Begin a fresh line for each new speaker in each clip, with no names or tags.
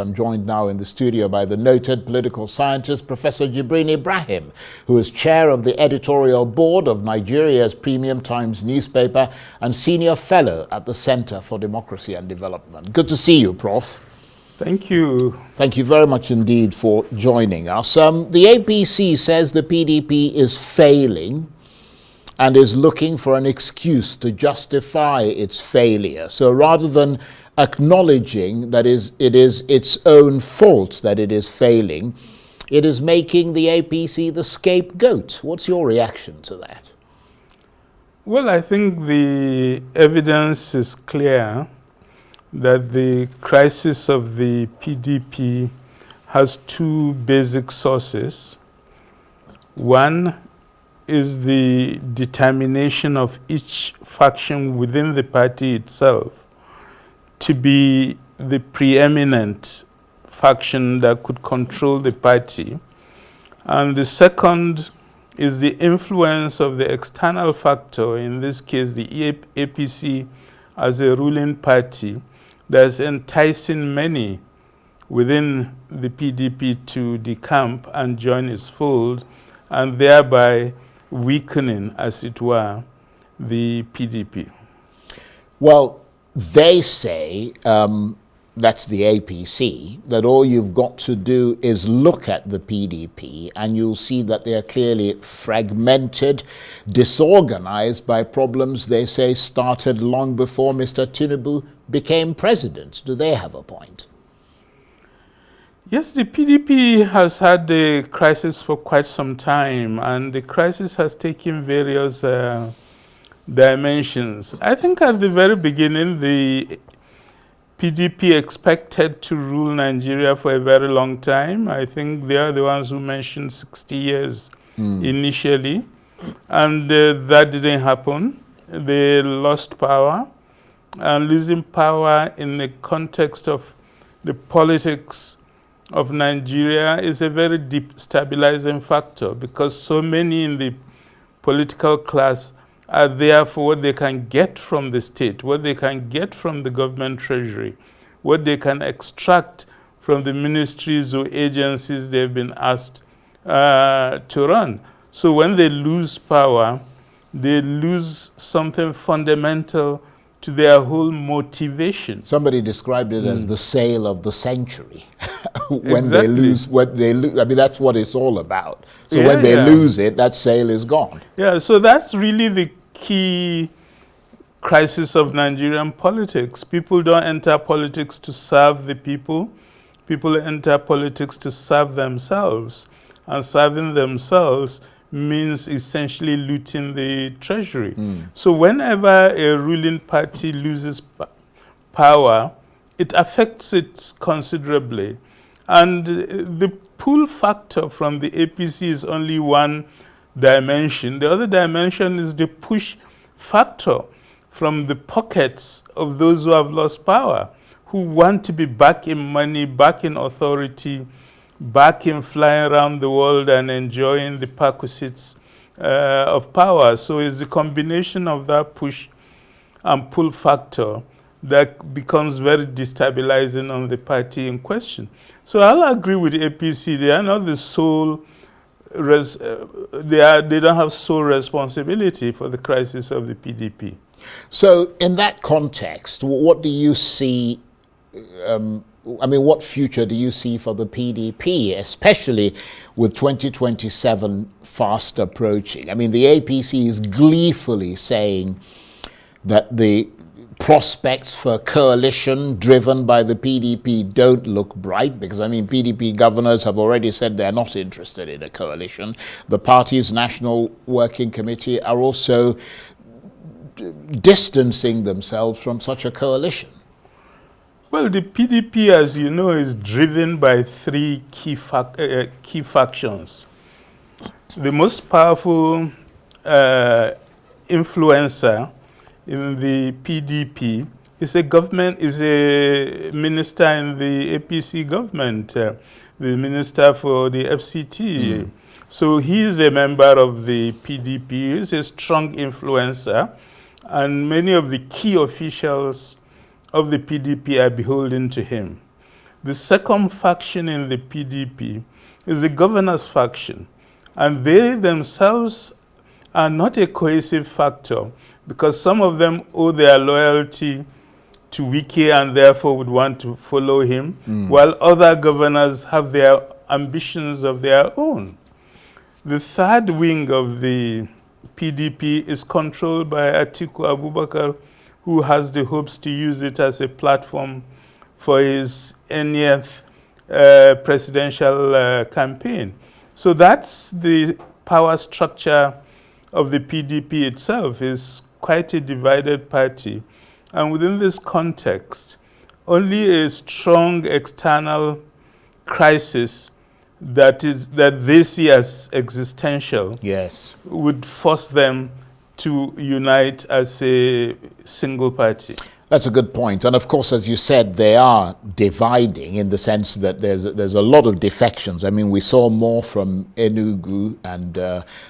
I'm joined now in the studio by the noted political scientist, Professor Jibrin Ibrahim, who is chair of the editorial board of Nigeria's Premium Times newspaper and senior fellow at the Center for Democracy and Development. Good to see you, Prof.
Thank you.
Thank you very much indeed for joining us. The APC says the PDP is failing and is looking for an excuse to justify its failure. So rather than acknowledging that it is its own fault that it is failing, it is making the APC the scapegoat. What's your reaction to that?
Well, I think the evidence is clear that the crisis of the PDP has two basic sources. One is the determination of each faction within the party itself to be the preeminent faction that could control the party. And the second is the influence of the external factor, in this case the APC as a ruling party, that's enticing many within the PDP to decamp and join its fold, and thereby weakening, as it were, the PDP.
Well, they say, that's the APC, that all you've got to do is look at the PDP and you'll see that they are clearly fragmented, disorganized by problems they say started long before Mr. Tinubu became president. Do they have a point?
Yes, the PDP has had a crisis for quite some time, and the crisis has taken various dimensions. I think at the very beginning, the PDP expected to rule Nigeria for a very long time. I think they are the ones who mentioned 60 years initially, and that didn't happen. They lost power, and losing power in the context of the politics of Nigeria is a very deep stabilizing factor, because so many in the political class are there for what they can get from the state, what they can get from the government treasury, what they can extract from the ministries or agencies they've been asked to run. So when they lose power, they lose something fundamental to their whole motivation.
Somebody described it as the sale of the century. When
Exactly.
they lose, I mean, that's what it's all about. So
Yeah,
when they
yeah.
lose it, that sale is gone.
Yeah, so that's really the key crisis of Nigerian politics. People don't enter politics to serve the people. People enter politics to serve themselves. And serving themselves means essentially looting the treasury. So whenever a ruling party loses power, it affects it considerably. And the pull factor from the APC is only one dimension. The other dimension is the push factor from the pockets of those who have lost power, who want to be back in money, back in authority, back in flying around the world and enjoying the perquisites of power. So it's the combination of that push and pull factor that becomes very destabilizing on the party in question. So I'll agree with the APC. They are not the sole, they don't have sole responsibility for the crisis of the PDP.
So in that context, what do you see, what future do you see for the PDP, especially with 2027 fast approaching? I mean, the APC is gleefully saying that the prospects for coalition driven by the PDP don't look bright, because, I mean, PDP governors have already said they're not interested in a coalition. The party's National Working Committee are also distancing themselves from such a coalition.
Well, the PDP, as you know, is driven by three key factions. The most powerful influencer in the PDP is a minister in the APC government, the minister for the FCT. So he is a member of the PDP. He is a strong influencer, and many of the key officials of the PDP are beholden to him. The second faction in the PDP is the governors faction, and they themselves are not a cohesive factor because some of them owe their loyalty to Wike and therefore would want to follow him, while other governors have their ambitions of their own. The third wing of the PDP is controlled by Atiku Abubakar, who has the hopes to use it as a platform for his 80th presidential campaign. So that's the power structure of the PDP itself, is quite a divided party. And within this context, only a strong external crisis that they see as existential would force them to unite as a single party.
That's a good point. And of course, as you said, they are dividing in the sense that there's a lot of defections. I mean, we saw more from Enugu and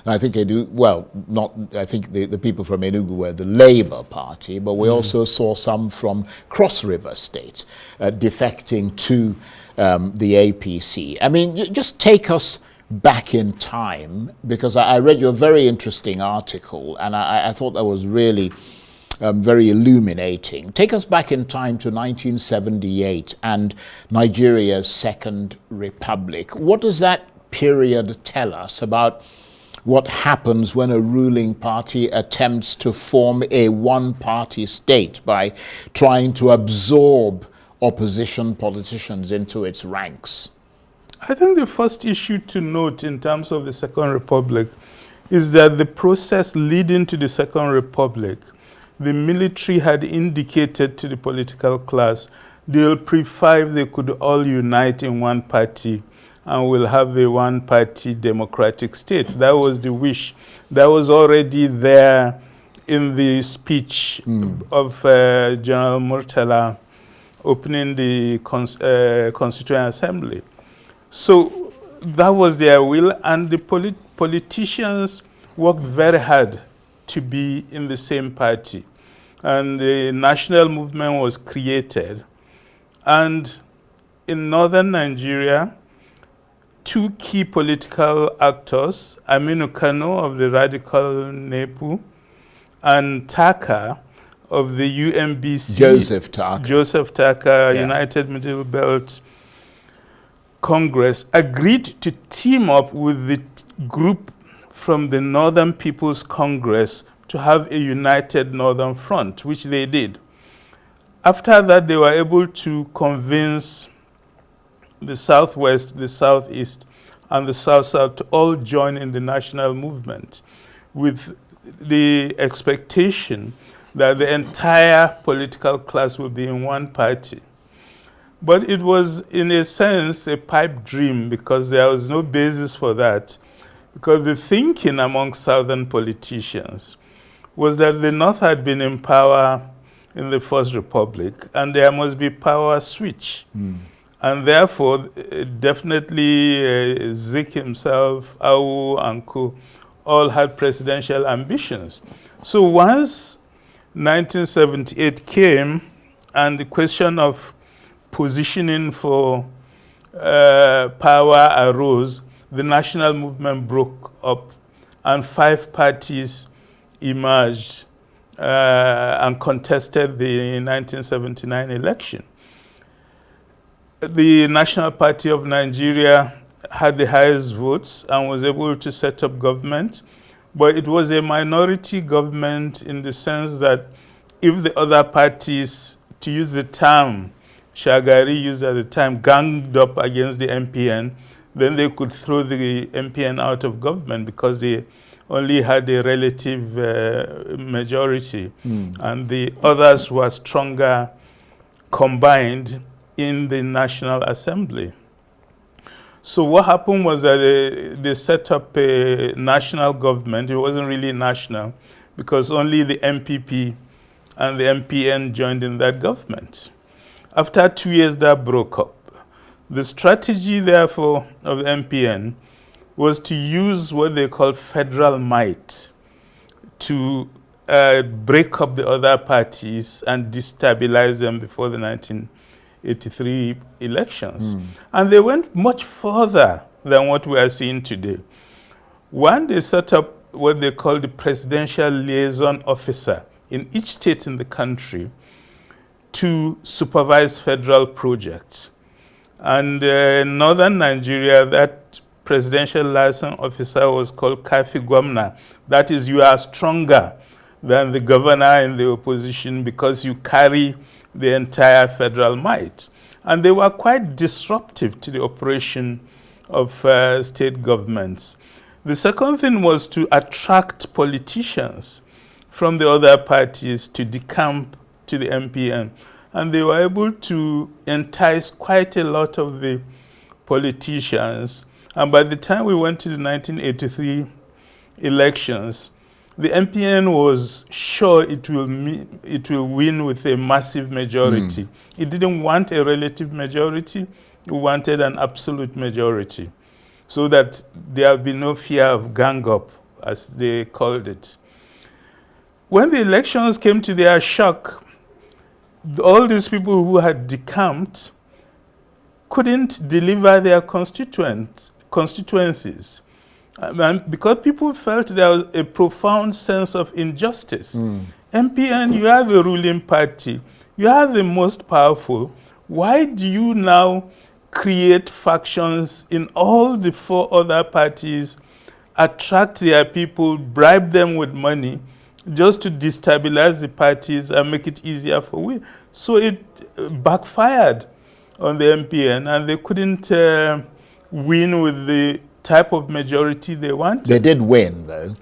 I think the people from Enugu were the Labour Party, but we also saw some from Cross River State defecting to the APC. I mean, just take us back in time, because I read your very interesting article and I thought that was really very illuminating. Take us back in time to 1978 and Nigeria's Second Republic. What does that period tell us about what happens when a ruling party attempts to form a one-party state by trying to absorb opposition politicians into its ranks?
I think the first issue to note in terms of the Second Republic is that the process leading to the Second Republic, the military had indicated to the political class they'll prefer if they could all unite in one party and we'll have a one-party democratic state. That was the wish. That was already there in the speech of General Murtala opening the Constituent Assembly. So that was their will, and the politicians worked very hard to be in the same party. And the national movement was created. And in northern Nigeria, two key political actors, Aminu Kano of the radical NEPU and Taka of the UMBC, Joseph Taka, United Middle Belt Congress, agreed to team up with the group from the Northern People's Congress to have a united Northern Front, which they did. After that, they were able to convince the Southwest, the Southeast, and the South-South to all join in the national movement with the expectation that the entire political class will be in one party. But it was, in a sense, a pipe dream because there was no basis for that. Because the thinking among Southern politicians was that the North had been in power in the First Republic, and there must be power switch. And therefore, definitely Zik himself, Awu and Co. all had presidential ambitions. So once 1978 came and the question of positioning for power arose, the national movement broke up and 5 parties emerged and contested the 1979 election. The National Party of Nigeria had the highest votes and was able to set up government, but it was a minority government in the sense that if the other parties, to use the term Shagari used at the time, ganged up against the MPN, then they could throw the MPN out of government because they only had a relative majority, and the others were stronger combined in the National Assembly. So what happened was that they set up a national government. It wasn't really national because only the MPP and the MPN joined in that government. After 2 years, that broke up. The strategy, therefore, of the MPN was to use what they call federal might to break up the other parties and destabilize them before the 1980 1983 elections. And they went much further than what we are seeing today. One, they set up what they call the presidential liaison officer in each state in the country to supervise federal projects. And in northern Nigeria, that presidential liaison officer was called Kafi Gwamna. That is, you are stronger than the governor in the opposition because you carry the entire federal might. And they were quite disruptive to the operation of state governments. The second thing was to attract politicians from the other parties to decamp to the MPN. And they were able to entice quite a lot of the politicians. And by the time we went to the 1983 elections, the MPN was sure it will win with a massive majority. It didn't want a relative majority, it wanted an absolute majority, so that there would be no fear of gang up, as they called it. When the elections came to their shock, all these people who had decamped couldn't deliver their constituencies. Because people felt there was a profound sense of injustice. MPN, you are the ruling party. You are the most powerful. Why do you now create factions in all the 4 other parties, attract their people, bribe them with money, just to destabilize the parties and make it easier for we? So it backfired on the MPN, and they couldn't win with the type of majority they wanted.
They did win, though.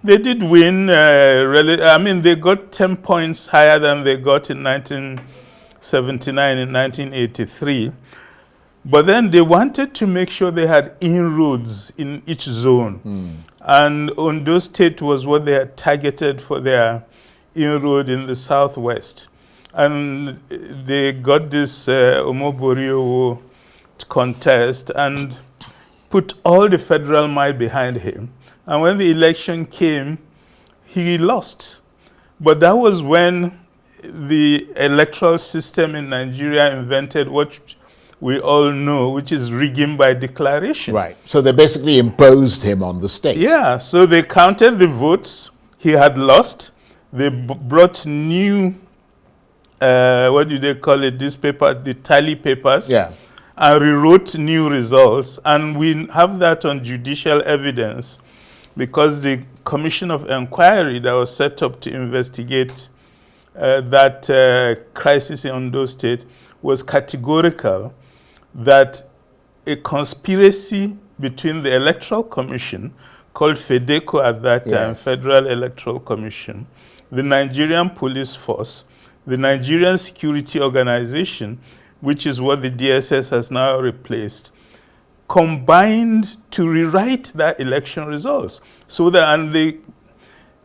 They did win. They got 10 points higher than they got in 1979 and 1983. But then they wanted to make sure they had inroads in each zone. And Ondo State was what they had targeted for their inroad in the southwest. And they got this Omoborio contest and put all the federal might behind him. And when the election came, he lost. But that was when the electoral system in Nigeria invented what we all know, which is rigging by declaration.
Right. So they basically imposed him on the state.
Yeah. So they counted the votes. He had lost. They brought new, what do they call it, this paper, the tally papers.
Yeah.
And rewrote new results. And we have that on judicial evidence because the Commission of Inquiry that was set up to investigate that crisis in Ondo State was categorical that a conspiracy between the Electoral Commission, called FEDECO at that time, Federal Electoral Commission, the Nigerian Police Force, the Nigerian Security Organization, which is what the DSS has now replaced, combined to rewrite that election results. So that, and the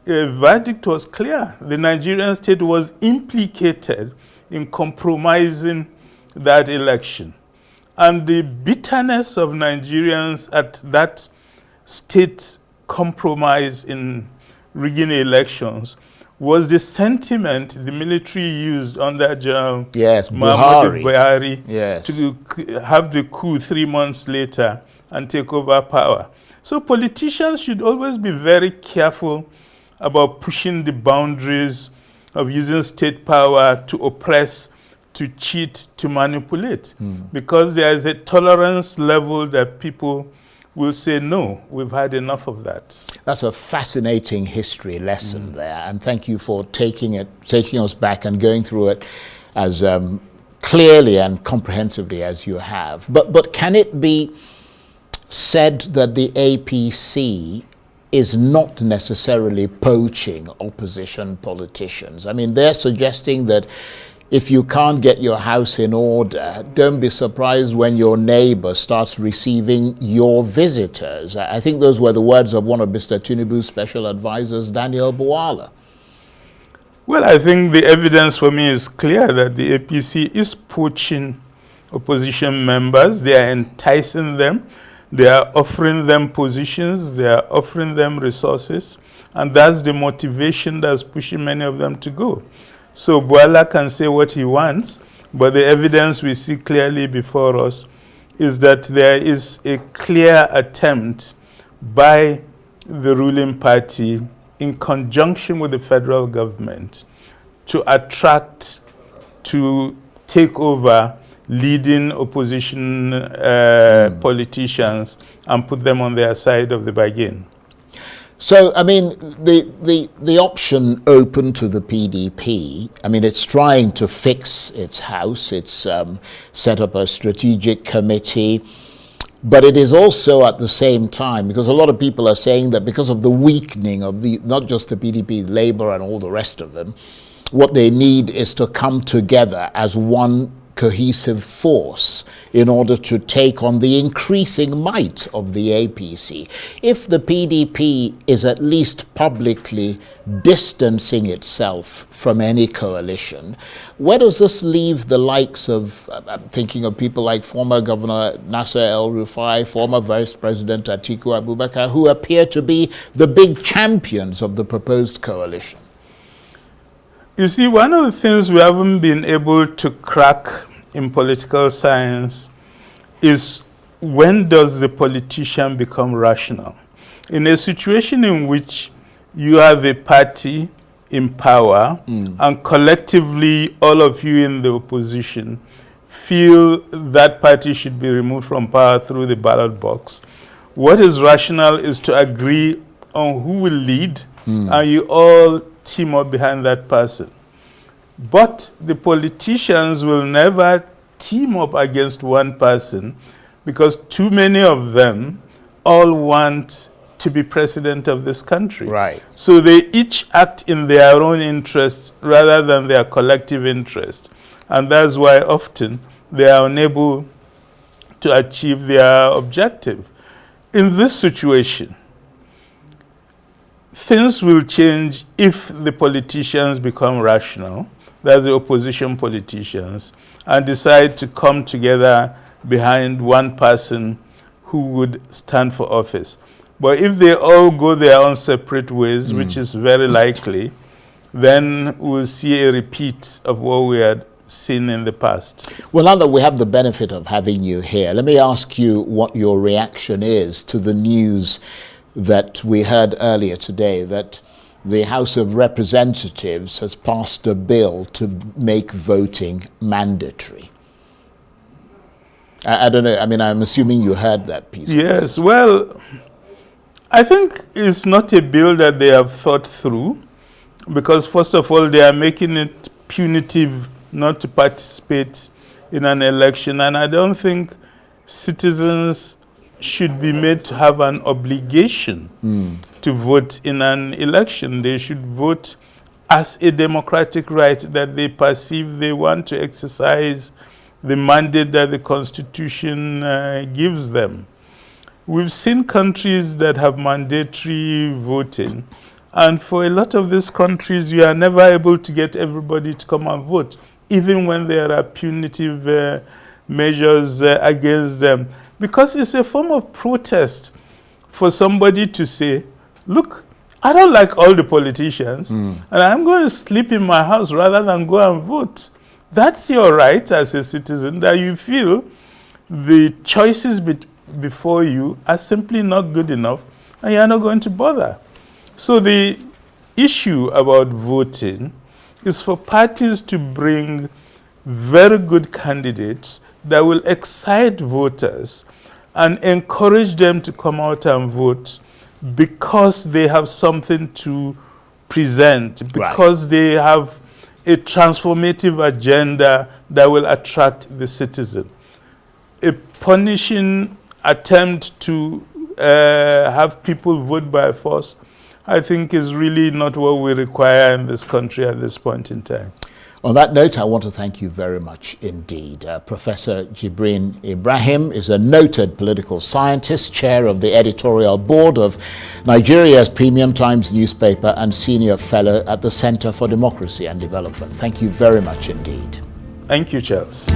verdict was clear. The Nigerian state was implicated in compromising that election. And the bitterness of Nigerians at that state compromise in rigging elections was the sentiment the military used under General Muhammadu Buhari to have the coup 3 months later and take over power. So politicians should always be very careful about pushing the boundaries of using state power to oppress, to cheat, to manipulate, because there is a tolerance level that people will say, no, we've had enough of that.
That's a fascinating history lesson there, and thank you for taking us back and going through it as clearly and comprehensively as you have. But can it be said that the APC is not necessarily poaching opposition politicians? I mean, they're suggesting that if you can't get your house in order, don't be surprised when your neighbor starts receiving your visitors. I think those were the words of one of Mr. Tinubu's special advisors, Daniel Buwala.
Well, I think the evidence for me is clear that the APC is poaching opposition members. They are enticing them. They are offering them positions. They are offering them resources. And that's the motivation that's pushing many of them to go. So Buwala can say what he wants, But the evidence we see clearly before us is that there is a clear attempt by the ruling party in conjunction with the federal government to attract, to take over leading opposition politicians and put them on their side of the bargain.
So, I mean, the option open to the PDP, I mean, it's trying to fix its house. It's set up a strategic committee. But it is also at the same time, because a lot of people are saying that because of the weakening of not just the PDP, Labour and all the rest of them, what they need is to come together as one cohesive force in order to take on the increasing might of the APC. If the PDP is at least publicly distancing itself from any coalition, where does this leave the likes of, I'm thinking of people like former Governor Nasser El-Rufai, former Vice President Atiku Abubakar, who appear to be the big champions of the proposed coalition?
You see, one of the things we haven't been able to crack in political science is when does the politician become rational? In a situation in which you have a party in power and collectively all of you in the opposition feel that party should be removed from power through the ballot box, what is rational is to agree on who will lead and you all team up behind that person. But the politicians will never team up against one person because too many of them all want to be president of this country.
Right.
So they each act in their own interest rather than their collective interest. And that's why often they are unable to achieve their objective. In this situation, things will change if the politicians become rational, that's the opposition politicians, and decide to come together behind one person who would stand for office. But if they all go their own separate ways, which is very likely, then we'll see a repeat of what we had seen in the past.
Well, now that we have the benefit of having you here, let me ask you what your reaction is to the news that we heard earlier today, that the House of Representatives has passed a bill to make voting mandatory. I don't know, I mean, I'm assuming you heard that piece.
Yes, well, I think it's not a bill that they have thought through, because first of all, they are making it punitive not to participate in an election, and I don't think citizens should be made to have an obligation to vote in an election. They should vote as a democratic right that they perceive they want to exercise the mandate that the Constitution gives them. We've seen countries that have mandatory voting, and for a lot of these countries, you are never able to get everybody to come and vote, even when there are punitive measures against them. Because it's a form of protest for somebody to say, look, I don't like all the politicians, and I'm going to sleep in my house rather than go and vote. That's your right as a citizen, that you feel the choices before you are simply not good enough, and you're not going to bother. So the issue about voting is for parties to bring very good candidates that will excite voters and encourage them to come out and vote because they have something to present, because they have a transformative agenda that will attract the citizen. A punishing attempt to have people vote by force, I think, is really not what we require in this country at this point in time.
On that note, I want to thank you very much indeed. Professor Jibrin Ibrahim is a noted political scientist, chair of the editorial board of Nigeria's Premium Times newspaper, and senior fellow at the Center for Democracy and Development. Thank you very much indeed.
Thank you, Charles.